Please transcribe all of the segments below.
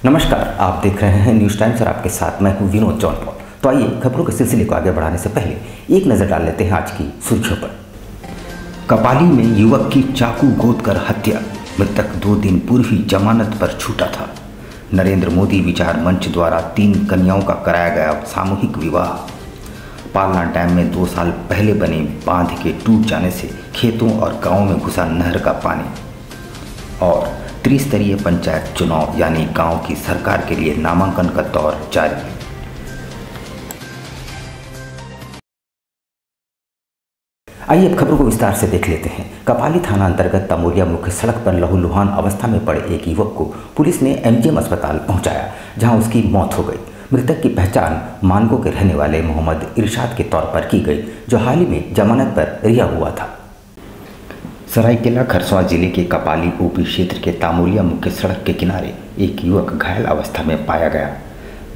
नमस्कार, आप देख रहे हैं न्यूज़ टाइम्स और आपके साथ मैं हूं विनोद जौनपुर। तो आइए खबरों के सिलसिले को आगे बढ़ाने से पहले एक नज़र डाल लेते हैं आज की सुर्खियों पर। कपाली में युवक की चाकू गोदकर हत्या, मृतक 2 दिन पूर्व ही जमानत पर छूटा था। नरेंद्र मोदी विचार मंच द्वारा 3 कन्याओं का कराया गया सामूहिक विवाह। पालना डैम में 2 साल पहले बने बांध के टूट जाने से खेतों और गाँवों में घुसा नहर का पानी। और त्रिस्तरीय पंचायत चुनाव यानी गांव की सरकार के लिए नामांकन का दौर जारी। आइए अब खबरों को विस्तार से देख लेते हैं। कपाली थाना अंतर्गत तमोलिया मुख्य सड़क पर लहूलुहान अवस्था में पड़े एक युवक को पुलिस ने एमजीएम अस्पताल पहुंचाया, जहां उसकी मौत हो गई। मृतक की पहचान मानगो के रहने वाले मोहम्मद इरशाद के तौर पर की गई, जो हाल ही में जमानत पर रिहा हुआ था। सरायकेला खरसावां जिले के कपाली ओपी क्षेत्र के तामोलिया मुख्य सड़क के किनारे एक युवक घायल अवस्था में पाया गया।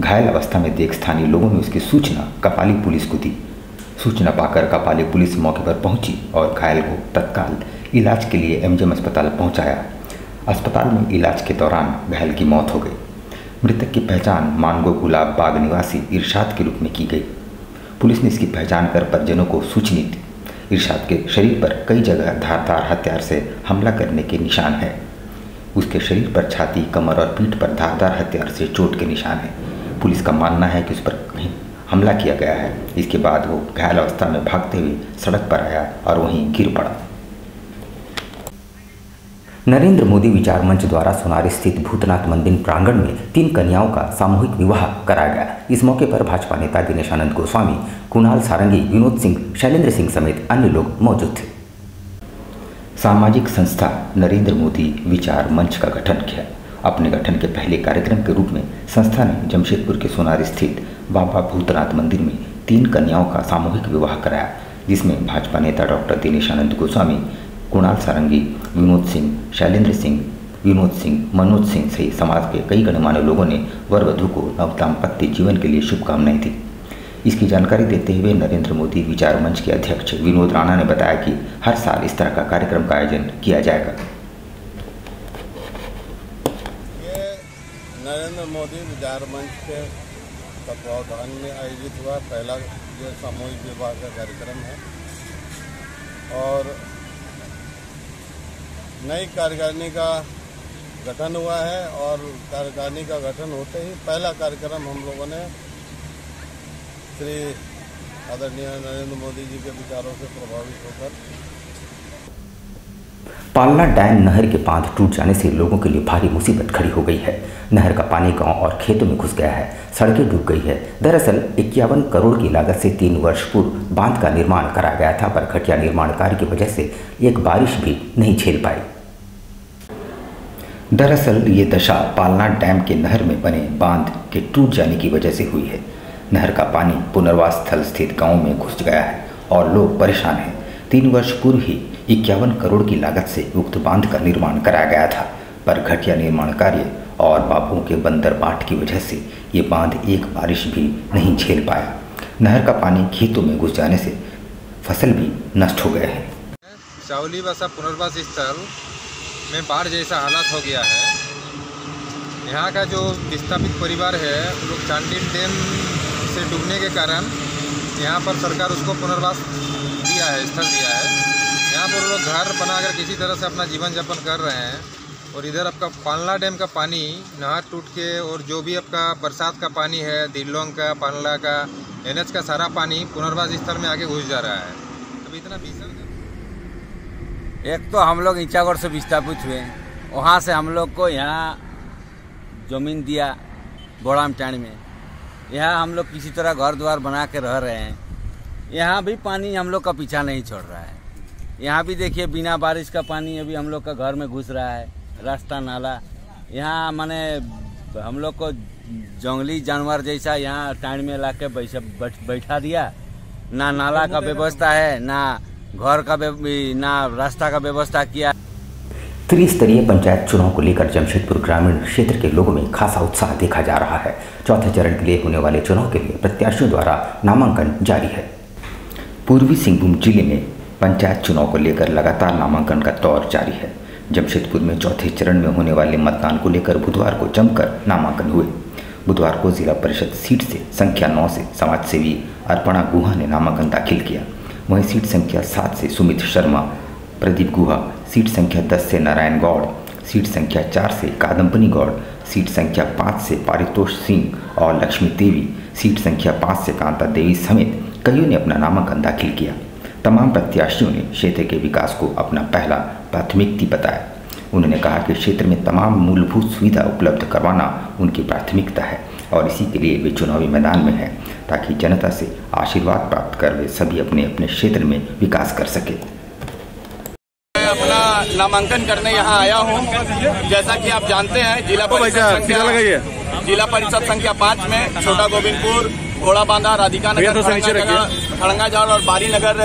घायल अवस्था में देख स्थानीय लोगों ने उसकी सूचना कपाली पुलिस को दी। सूचना पाकर कपाली पुलिस मौके पर पहुंची और घायल को तत्काल इलाज के लिए एमजीएम अस्पताल पहुंचाया। अस्पताल में इलाज के दौरान घायल की मौत हो गई। मृतक की पहचान मानगो गुलाब बाग निवासी इरशाद के रूप में की गई। पुलिस ने इसकी पहचान कर परिजनों को सूचना दी। इरशाद के शरीर पर कई जगह धारदार हथियार से हमला करने के निशान हैं। उसके शरीर पर छाती, कमर और पीठ पर धारदार हथियार से चोट के निशान हैं। पुलिस का मानना है कि उस पर कहीं हमला किया गया है। इसके बाद वो घायल अवस्था में भागते हुए सड़क पर आया और वहीं गिर पड़ा। नरेंद्र मोदी विचार मंच द्वारा सोनारी स्थित भूतनाथ मंदिर प्रांगण में 3 कन्याओं का सामूहिक विवाह कराया गया। इस मौके पर भाजपा नेता दिनेश आनंद गोस्वामी, कुणाल सारंगी, विनोद सिंह, शैलेंद्र सिंह समेत अन्य लोग मौजूद थे। सामाजिक संस्था नरेंद्र मोदी विचार मंच का गठन किया। अपने गठन के पहले कार्यक्रम के रूप में संस्था ने जमशेदपुर के सोनारी स्थित बाबा भूतनाथ मंदिर में 3 कन्याओं का सामूहिक विवाह कराया, जिसमें भाजपा नेता डॉक्टर दिनेश आनंद गोस्वामी, कुणाल सारंगी, विनोद सिंह, शैलेंद्र सिंह, विनोद सिंह, मनोज सिंह सहित समाज के कई गणमान्य लोगों ने वर वधू को नव दाम्पत्य जीवन के लिए शुभकामनाएं दी। इसकी जानकारी देते हुए नरेंद्र मोदी विचार मंच के अध्यक्ष विनोद राणा ने बताया कि हर साल इस तरह का कार्यक्रम का आयोजन किया जाएगा। ये नरेंद्र मोदी विचार मंच के तत्वावधान में आयोजित हुआ पहला जो सामूहिक विवाह का कार्यक्रम है और नई कार्यकारिणी का गठन हुआ है और कार्यकारिणी का गठन होते ही पहला कार्यक्रम हम लोगों ने श्री आदरणीय नरेंद्र मोदी जी के विचारों से प्रभावित होकर पालना डैम नहर के बांध टूट जाने से लोगों के लिए भारी मुसीबत खड़ी हो गई है। नहर का पानी गांव और खेतों में घुस गया है, सड़कें डूब गई है। दरअसल 51 करोड़ की लागत से 3 वर्ष पूर्व बांध का निर्माण कराया गया था, पर घटिया निर्माण कार्य की वजह से एक बारिश भी नहीं झेल पाई। दरअसल ये दशा पालना डैम के नहर में बने बांध के टूट जाने की वजह से हुई है। नहर का पानी पुनर्वास स्थल स्थित गाँव में घुस गया है और लोग परेशान हैं। 3 वर्ष पूर्व ही 51 करोड़ की लागत से उक्त बांध का निर्माण कराया गया था, पर घटिया निर्माण कार्य और बाबुओं के बंदर बाट की वजह से ये बांध एक बारिश भी नहीं झेल पाया। नहर का पानी खेतों में घुस जाने से फसल भी नष्ट हो गए हैं। चावली बसा पुनर्वास स्थल में बाढ़ जैसा हालात हो गया है। यहाँ का जो विस्थापित परिवार है वो लोग चांडिल डैम से डूबने के कारण यहाँ पर सरकार उसको पुनर्वास दिया है, स्थल दिया है। यहाँ पर लोग घर बनाकर किसी तरह से अपना जीवन यापन कर रहे हैं। और इधर आपका पालना डैम का पानी नहर टूट के और जो भी आपका बरसात का पानी है, दिल्लोंग का, पालना का, एनएच का सारा पानी पुनर्वास स्थल में आके घुस जा रहा है। अब इतना भीषण एक तो हम लोग ईंचागढ़ से विस्थापित हुए, वहाँ से हम लोग को यहाँ ज़मीन दिया बोड़ामटाणी में। यहाँ हम लोग किसी तरह घर द्वार बना के रह रहे हैं। यहाँ भी पानी हम लोग का पीछा नहीं छोड़ रहा है। यहाँ भी देखिए बिना बारिश का पानी अभी हम लोग का घर में घुस रहा है, रास्ता नाला। यहाँ माने हम लोग को जंगली जानवर जैसा यहाँ टाइम में ला के बैठा दिया। ना नाला का व्यवस्था है, ना घर का ना रास्ता का व्यवस्था किया। त्रिस्तरीय पंचायत चुनाव को लेकर जमशेदपुर ग्रामीण क्षेत्र के लोगों में खासा उत्साह देखा जा रहा है। चौथे चरण के लिए होने वाले चुनाव के लिए प्रत्याशियों द्वारा नामांकन जारी है। पूर्वी सिंहभूम जिले में पंचायत चुनाव को लेकर लगातार नामांकन का दौर जारी है। जमशेदपुर में चौथे चरण में होने वाले मतदान को लेकर बुधवार को जमकर नामांकन हुए। बुधवार को जिला परिषद सीट से संख्या 9 से समाज सेवी अर्पणा गुहा ने नामांकन दाखिल किया। वहीं सीट संख्या 7 से सुमित शर्मा, प्रदीप गुहा, सीट संख्या 10 से नारायण गौड़, सीट संख्या 4 से कादम्बनी गौड़, सीट संख्या 5 से पारितोष सिंह और लक्ष्मी देवी, सीट संख्या 5 से कांता देवी समेत कईयों ने अपना नामांकन दाखिल किया। तमाम प्रत्याशियों ने क्षेत्र के विकास को अपना पहला प्राथमिकता बताया। उन्होंने कहा कि क्षेत्र में तमाम मूलभूत सुविधा उपलब्ध करवाना उनकी प्राथमिकता है और इसी के लिए वे चुनावी मैदान में हैं ताकि जनता से आशीर्वाद प्राप्त कर वे सभी अपने अपने क्षेत्र में विकास कर सके। मैं अपना नामांकन करने यहाँ आया हूँ। जैसा कि आप जानते हैं जिला परिषद संख्या 5 में छोटा गोविंदपुर, घोड़ा बांधा, राधिका नगर, खड़ंगा जाल और बारी नगर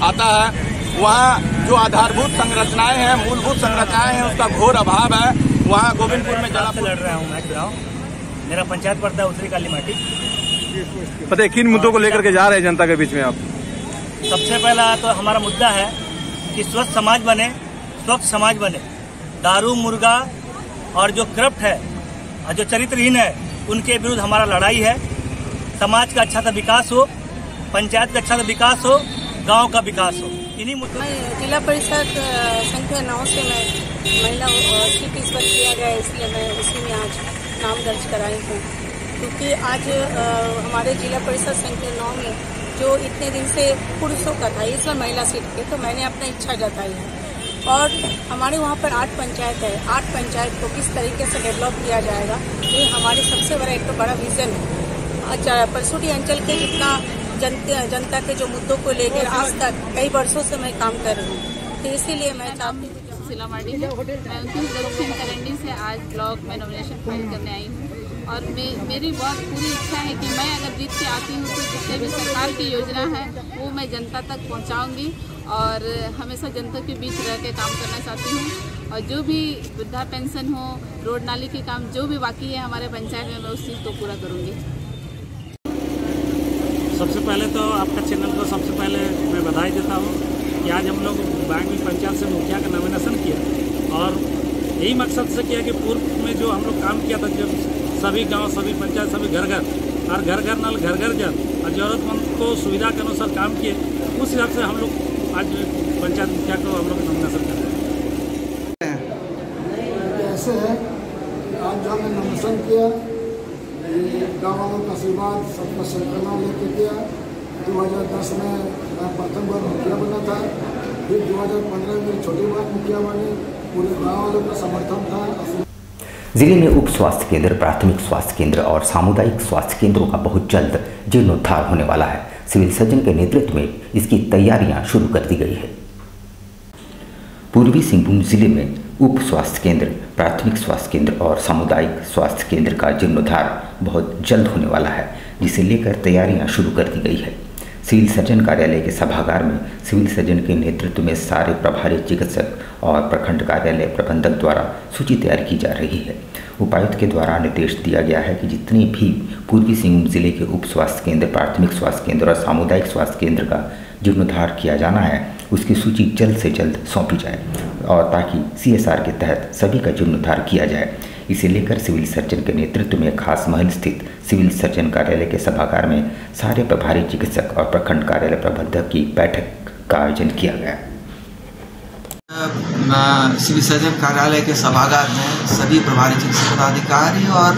आता है। वहाँ जो आधारभूत संरचनाएं हैं, मूलभूत संरचनाएं हैं, उसका घोर अभाव है। वहाँ गोविंदपुर में जला लड़ रहा हूँ मैं चुनाव। मेरा पंचायत पड़ता है उत्तरी काली माटी। पता है किन मुद्दों को लेकर के जा रहे हैं जनता के बीच में आप? सबसे पहला तो हमारा मुद्दा है कि स्वच्छ समाज बने, स्वच्छ समाज बने। दारू, मुर्गा और जो करप्ट है और जो चरित्रहीन है उनके विरुद्ध हमारा लड़ाई है। समाज का अच्छा सा विकास हो, पंचायत का अच्छा सा विकास हो, गांव का विकास हो। इन्हीं मुद्दों मैं जिला परिषद संख्या 9 से मैं महिला सीट इस पर किया गया, इसलिए मैं उसी में आज नाम दर्ज कराई हूँ। क्योंकि आज हमारे जिला परिषद संख्या 9 में जो इतने दिन से पुरुषों का था, इस बार महिला सीट पे, तो मैंने अपना इच्छा जताई है। और हमारे वहाँ पर 8 पंचायत है। 8 पंचायत को किस तरीके से डेवलप किया जाएगा, ये हमारे सबसे बड़ा एक तो बड़ा विजन है। अच्छा, परसुटी अंचल के जितना जनता के जो मुद्दों को लेकर आज तक कई वर्षों से मैं काम कर रही हूँ, तो इसीलिए मैं चाहती हूँ। सीलामाड़ी है। मैं 29 दक्षिण करंडी से आज ब्लॉक में नॉमिनेशन फाइल करने आई हूँ और मेरी बहुत पूरी इच्छा है कि मैं अगर जीत के आती हूँ तो जितने भी सरकार की योजना है वो मैं जनता तक पहुँचाऊँगी और हमेशा जनता के बीच रह के काम करना चाहती हूँ। और जो भी वृद्धा पेंशन हो, रोड नाली के काम जो भी बाकी है हमारे पंचायत में, मैं उस चीज़ को पूरा करूँगी। सबसे पहले तो आपका चैनल को सबसे पहले मैं बधाई देता हूँ कि आज हम लोग बागवी पंचायत से मुखिया का नॉमिनेशन किया और यही मकसद से किया कि पूर्व में जो हम लोग काम किया था, जब सभी गांव, सभी पंचायत, सभी घर घर और घर घर नल, घर घर जल और जरूरतमंद को सुविधा के अनुसार काम किए, उस हिसाब से हम लोग आज पंचायत मुखिया को हम लोग नॉमिनेशन कर रहे हैं। ऐसे है आज जो हमने नॉमिनेशन किया, गाँव वालों का आशीर्वाद, सबका संकल्प लेके किया। 2010 में मैं प्रथम बार मुखिया बना था, फिर 2015 में छोटी बार मुखिया बनी। पूरे गाँव वालों का समर्थन था। जिले में उप स्वास्थ्य केंद्र, प्राथमिक स्वास्थ्य केंद्र और सामुदायिक स्वास्थ्य केंद्रों का बहुत जल्द जीर्णोद्धार होने वाला है। सिविल सर्जन के नेतृत्व में इसकी तैयारियां शुरू कर दी गई है। पूर्वी सिंहभूम जिले में उप स्वास्थ्य केंद्र, प्राथमिक स्वास्थ्य केंद्र और सामुदायिक स्वास्थ्य केंद्र का जीर्णोद्धार बहुत जल्द होने वाला है, जिसे लेकर तैयारियां शुरू कर दी गई है। सिविल सर्जन कार्यालय के सभागार में सिविल सर्जन के नेतृत्व में सारे प्रभारी चिकित्सक और प्रखंड कार्यालय प्रबंधक द्वारा सूची तैयार की जा रही है। उपायुक्त के द्वारा निर्देश दिया गया है कि जितने भी पूर्वी सिंहभूम जिले के उप स्वास्थ्य केंद्र, प्राथमिक स्वास्थ्य केंद्र और सामुदायिक स्वास्थ्य केंद्र का जीर्णोद्धार किया जाना है, उसकी सूची जल्द से जल्द सौंपी जाए और ताकि CSR के तहत सभी का जीर्णोद्धार किया जाए। इसे लेकर सिविल सर्जन के नेतृत्व में खास महल स्थित सिविल सर्जन कार्यालय के सभागार में सारे प्रभारी चिकित्सक और प्रखंड कार्यालय प्रबंधक की बैठक का आयोजन किया गया। सिविल सर्जन कार्यालय के सभागार में सभी प्रभारी चिकित्सक पदाधिकारी और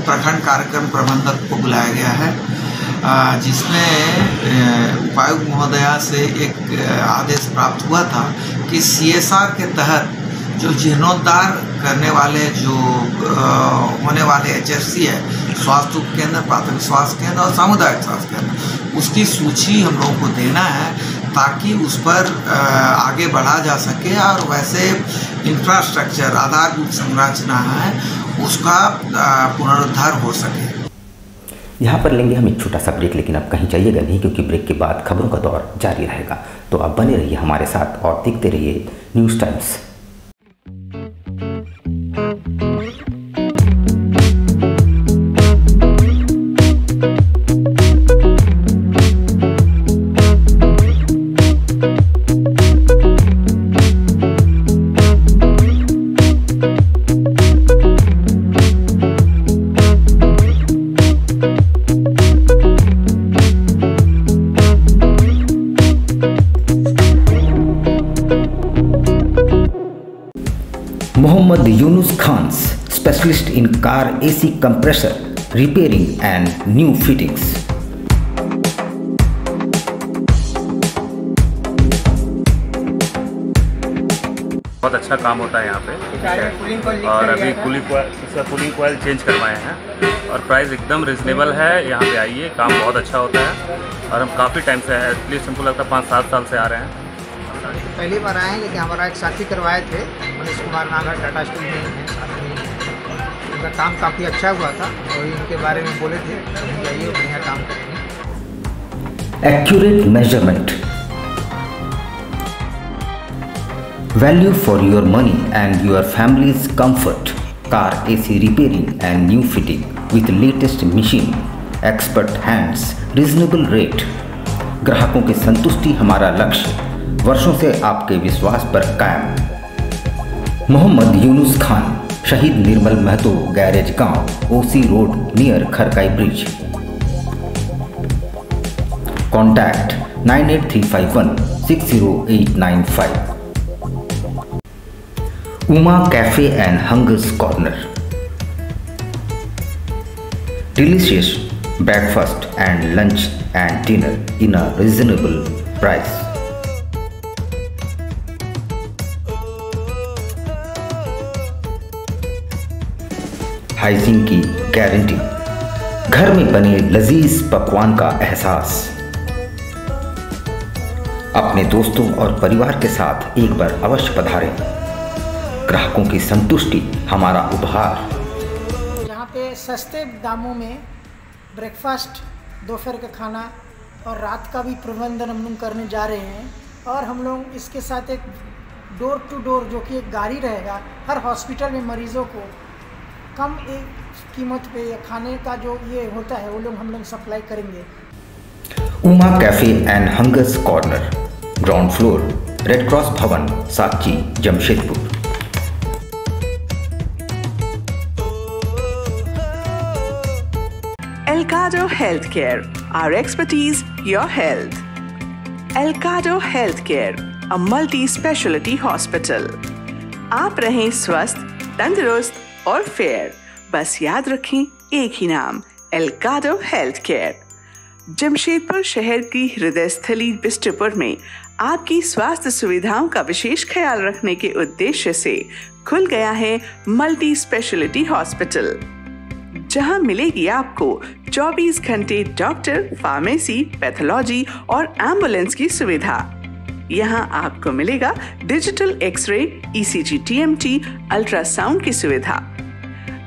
प्रखंड कार्यक्रम प्रबंधक को बुलाया गया है, जिसमें उपायुक्त महोदया से एक आदेश प्राप्त हुआ था कि CSR के तहत जो जीर्णोद्धार करने वाले जो होने वाले HFC है, स्वास्थ्य उप केंद्र, प्राथमिक स्वास्थ्य केंद्र और सामुदायिक स्वास्थ्य केंद्र, उसकी सूची हम लोगों को देना है ताकि उस पर आगे बढ़ा जा सके और वैसे इंफ्रास्ट्रक्चर, आधारभूत संरचना है, उसका पुनरुद्धार हो सके। यहाँ पर लेंगे हम एक छोटा सा ब्रेक, लेकिन अब कहीं जाइएगा नहीं क्योंकि ब्रेक के बाद खबरों का दौर जारी रहेगा। तो आप बने रहिए हमारे साथ और देखते रहिए news times. Mohammad Yunus Khan, specialist in car AC compressor, repairing and new fittings. बहुत अच्छा काम होता है यहाँ पे और अभी कूलिंग कॉइल चेंज करवाए हैं और प्राइस एकदम रिजनेबल है। यहाँ पे आइए, काम बहुत अच्छा होता है और हम काफ़ी टाइम से है, एटलीस्ट हमको लगता है 5-7 साल से आ रहे हैं। पहली बार आए हैं, लेकिन हमारा एक साथी करवाए थे, मनीष कुमार नागर, टाटा स्टील में हैं साथ में। उनका काम काफ़ी अच्छा हुआ था और इनके बारे में बोले थे, जाइए बढ़िया काम करेंगे। Accurate measurement, value for your money and your family's comfort. Car AC repairing and new fitting with latest machine, expert hands, reasonable rate. ग्राहकों की संतुष्टि हमारा लक्ष्य, वर्षों से आपके विश्वास पर कायम। मोहम्मद यूनुस खान, शहीद निर्मल महतो गैरेज गांव, OC road near Kharkai bridge. Contact 9835160895। Uma cafe and hungers corner, delicious breakfast and lunch and dinner in a reasonable price. Hygiene की गारंटी, घर में बने लजीज पकवान का एहसास। अपने दोस्तों और परिवार के साथ एक बार अवश्य पधारें। ग्राहकों की संतुष्टि हमारा उपहार। यहाँ पे सस्ते दामों में ब्रेकफास्ट, दोपहर का खाना और रात का भी प्रबंधन हम लोग करने जा रहे हैं। और हम लोग इसके साथ एक डोर टू डोर, जो कि एक गाड़ी रहेगा, हर हॉस्पिटल में मरीज़ों को कम एक कीमत पे या खाने का जो ये होता है वो लोग हम लोग सप्लाई करेंगे। Uma cafe and hungers corner, ground floor, red cross भवन, साची, Jamshedpur. Elcado Healthcare, our expertise, your health. Elcado Healthcare, a multi-specialty hospital. आप रहें स्वस्थ, तंदुरुस्त और फेयर, बस याद रखें एक ही नाम, Elcado Healthcare। जमशेदपुर शहर की हृदय स्थली बिष्टपुर में आपकी स्वास्थ्य सुविधाओं का विशेष ख्याल रखने के उद्देश्य से खुल गया है मल्टी स्पेशलिटी हॉस्पिटल, जहां मिलेगी आपको 24 घंटे डॉक्टर, फार्मेसी, पैथोलॉजी और एम्बुलेंस की सुविधा। यहां आपको मिलेगा digital x ray, ECG, TMT, ultrasound की सुविधा,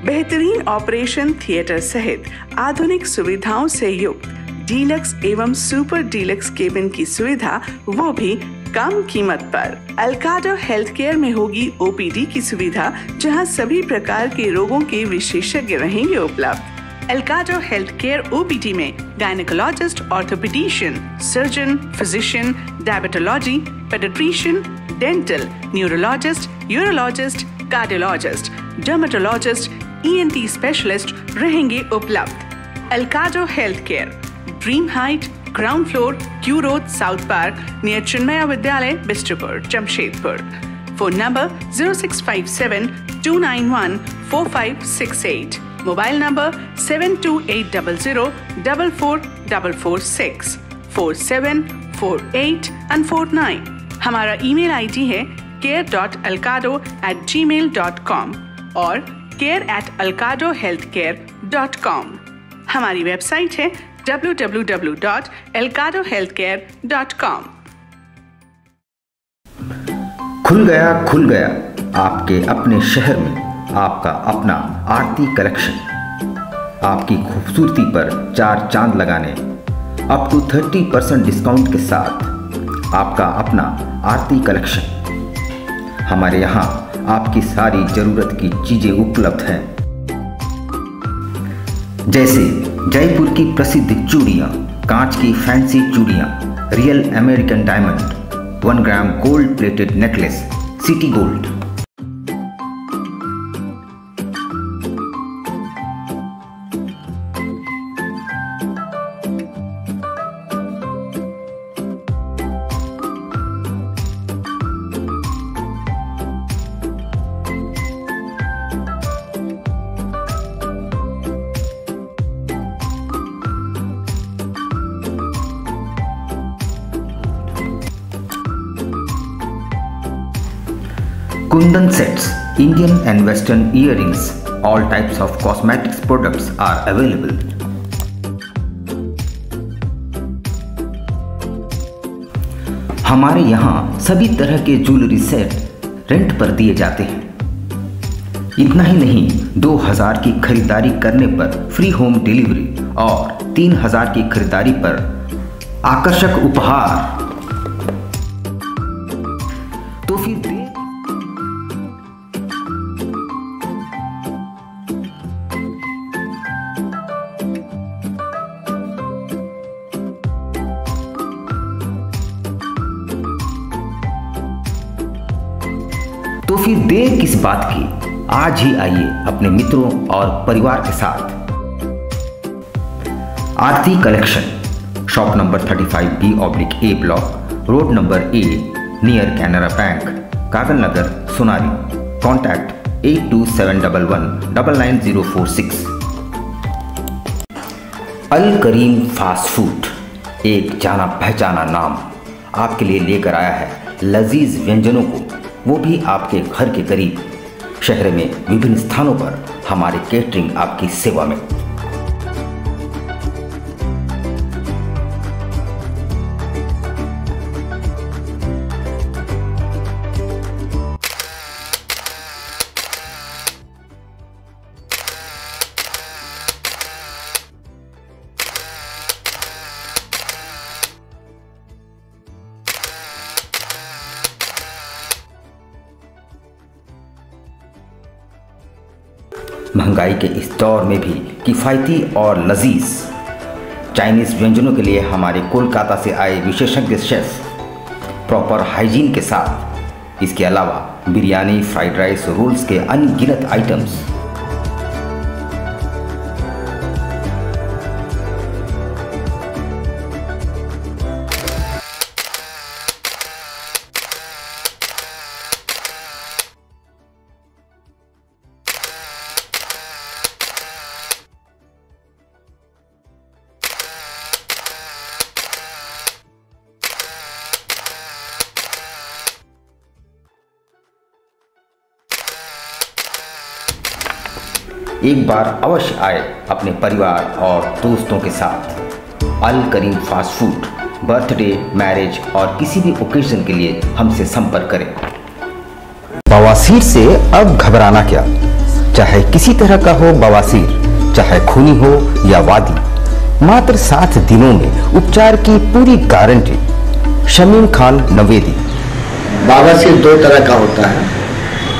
बेहतरीन ऑपरेशन थिएटर सहित आधुनिक सुविधाओं से युक्त डीलक्स एवं सुपर डीलक्स केबिन की सुविधा, वो भी कम कीमत पर। एल्काडो हेल्थ केयर में होगी OPD की सुविधा, जहां सभी प्रकार के रोगों के विशेषज्ञ रहेंगे उपलब्ध। एल्काडो हेल्थ केयर OPD में gynaecologist, orthopaedician, surgeon, physician, diabetology, paediatrician, dental, neurologist, urologist, cardiologist, dermatologist, ENT specialist रहेंगे उपलब्ध। Elcado health care, dream height, ground floor, Q road, south park, near Chinmaya Vidyalaya, Bistupur, Jamshedpur. Phone number 0657-291-4568, mobile number 7280044446, 474849। हमारा email ID है care.elcado@gmail.com और care@elcadohealthcare.com। हमारी website है www.elcadohealthcare.com। खुल गया आपके अपने शहर में आपका अपना आरती कलेक्शन। आपकी खूबसूरती पर 4 चांद लगाने अप टू 30% डिस्काउंट के साथ आपका अपना आरती कलेक्शन। हमारे यहाँ आपकी सारी जरूरत की चीजें उपलब्ध हैं, जैसे जयपुर की प्रसिद्ध चूड़ियाँ, कांच की फैंसी चूड़ियाँ, real American diamond, 1 gram gold plated necklace, city gold. Kundan sets, Indian and Western earrings, all types of cosmetics products are available. हमारे यहाँ सभी तरह के ज्वेलरी सेट रेंट पर दिए जाते हैं। इतना ही नहीं, 2000 की खरीदारी करने पर फ्री होम डिलीवरी और 3000 की खरीदारी पर आकर्षक उपहार। तो फिर देर किस बात की, आज ही आइए अपने मित्रों और परिवार के साथ। Aarti collection, shop number 35B/A block, road number A, near Canara bank, Kagal Nagar, Sonari. Contact 8271199046। Al Karim fast food, एक जाना पहचाना नाम, आपके लिए लेकर आया है लजीज व्यंजनों को, वो भी आपके घर के करीब। शहर में विभिन्न स्थानों पर हमारे केटरिंग आपकी सेवा में। महंगाई के इस दौर में भी किफ़ायती और लजीज चाइनीज़ व्यंजनों के लिए हमारे कोलकाता से आए विशेषज्ञ शेफ प्रॉपर हाइजीन के साथ, इसके अलावा बिरयानी, फ्राइड राइस, रोल्स के अनगिनत आइटम्स। एक बार अवश्य आए अपने परिवार और दोस्तों के साथ। अल Karim fast food, birthday, marriage और किसी भी ओकेजन के लिए हमसे संपर्क करें। बवासीर से अब घबराना क्या, चाहे किसी तरह का हो बवासीर, चाहे खूनी हो या वादी, मात्र 7 दिनों में उपचार की पूरी गारंटी। शमीम खान नवेदी। बवासीर 2 तरह का होता है,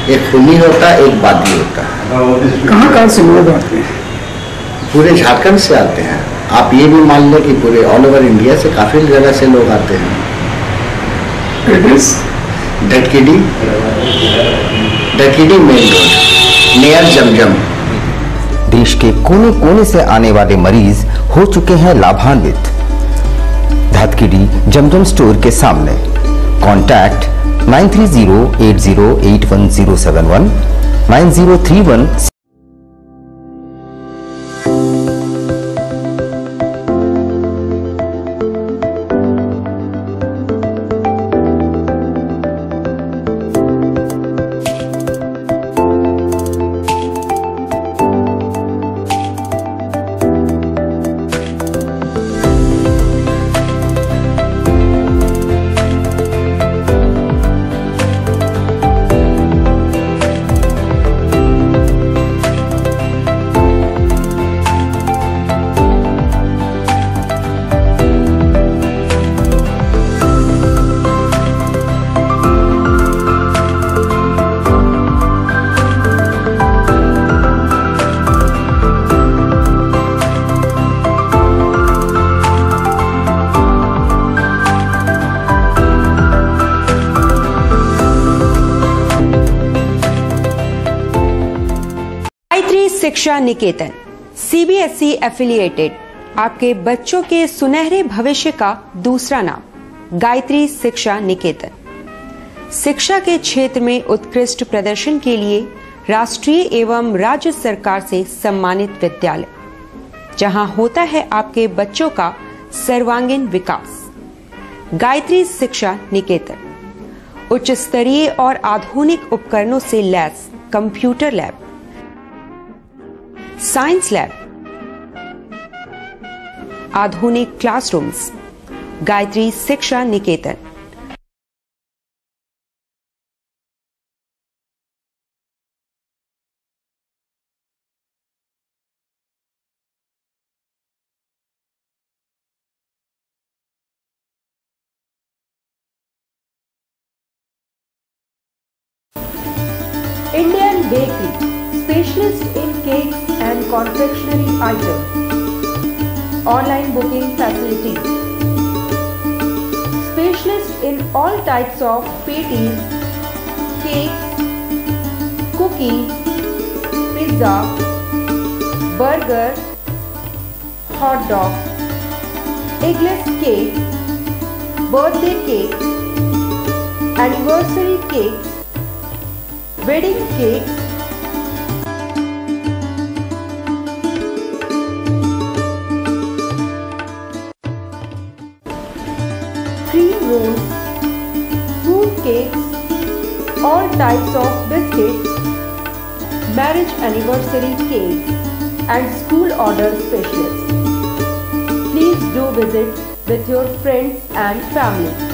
एक खूनी होता है, एक वादी होता है। कहाँ से लोग आते हैं? पूरे झारखंड से आते हैं। आप ये भी मान लें कि पूरे ऑल ओवर इंडिया से काफी जगह से लोग आते हैं। डटकीडी मेन रोड, नियर जमजम। देश के कोने कोने से आने वाले मरीज हो चुके हैं लाभान्वित। धतकीडी जमजम स्टोर के सामने। कॉन्टैक्ट 9308081071 9031। शिक्षा निकेतन CBSE एफिलिएटेड, आपके बच्चों के सुनहरे भविष्य का दूसरा नाम। गायत्री शिक्षा निकेतन शिक्षा के क्षेत्र में उत्कृष्ट प्रदर्शन के लिए राष्ट्रीय एवं राज्य सरकार से सम्मानित विद्यालय, जहां होता है आपके बच्चों का सर्वांगीण विकास। गायत्री शिक्षा निकेतन उच्च स्तरीय और आधुनिक उपकरणों से lace computer lab, science lab, आधुनिक क्लासरूम्स। गायत्री शिक्षा निकेतन। Indian Bakery, specialist in cakes and confectionery items. Online booking facilities. Specialist in all types of patties, cakes, cookies, pizza, burger, hot dog, eggless cake, birthday cake, anniversary cakes, wedding cakes, cream rolls, fruit cakes, all types of biscuits, marriage anniversary cakes, and school order specialists. Please do visit with your friends and family.